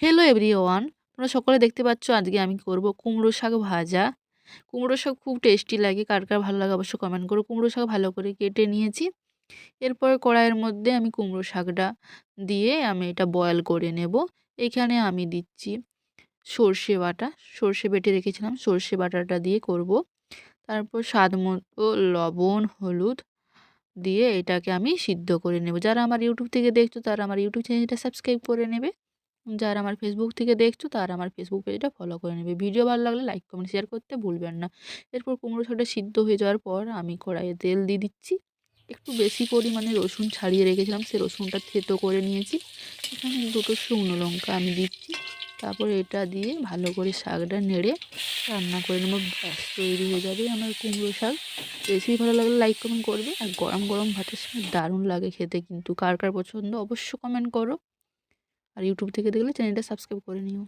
Hello everyone, তোমরা সকলে দেখতে পাচ্ছ আজকে আমি করব কুমড়ো শাক ভাজা। কুমড়ো শাক খুব টেস্টি লাগে, কার কার ভালো লাগে অবশ্যই কমেন্ট করো। কুমড়ো শাক ভালো করে কেটে নিয়েছি। এরপর কড়াইয়ের মধ্যে আমি কুমড়ো শাকটা দিয়ে আমি এটা বয়েল করে নেব। এখানে আমি দিচ্ছি সর্ষে বাটা, সর্ষে বেটে রেখেছিলাম, সর্ষে বাটাটা দিয়ে করব। তারপর স্বাদ মতো লবণ, হলুদ দিয়ে এটাকে আমি সিদ্ধ করে নেব। যারা আমার ইউটিউব থেকে দেখছো তারা আমার ইউটিউব চ্যানেলটা সাবস্ক্রাইব করে নেবে। যারা আমার ফেসবুক থেকে দেখছো তারা আমার ফেসবুক পেজটা ফলো করে নেবে। ভিডিও ভালো লাগলে লাইক কমেন্ট শেয়ার করতে ভুলবেন না। এরপর কুমড়ো শাকটা সিদ্ধ হয়ে যাওয়ার পর আমি কড়াইয়ে তেল দিয়ে দিচ্ছি। একটু বেশি পরিমাণে রসুন ছাড়িয়ে রেখেছিলাম, সে রসুনটা থেতো করে নিয়েছি। এখানে দুটো শুকনো লঙ্কা আমি দিচ্ছি। তারপরে এটা দিয়ে ভালো করে শাকটা নেড়ে রান্না করে নেবো। ব্যাস তৈরি হয়ে যাবে আমার কুমড়ো শাক। রেসিপি ভালো লাগলে লাইক কমেন্ট করবে। আর গরম গরম ভাতের সঙ্গে দারুণ লাগে খেতে, কিন্তু কার কার পছন্দ অবশ্য কমেন্ট করো। আর ইউটিউব থেকে দেখলে চ্যানেলটা সাবস্ক্রাইব করে নিও।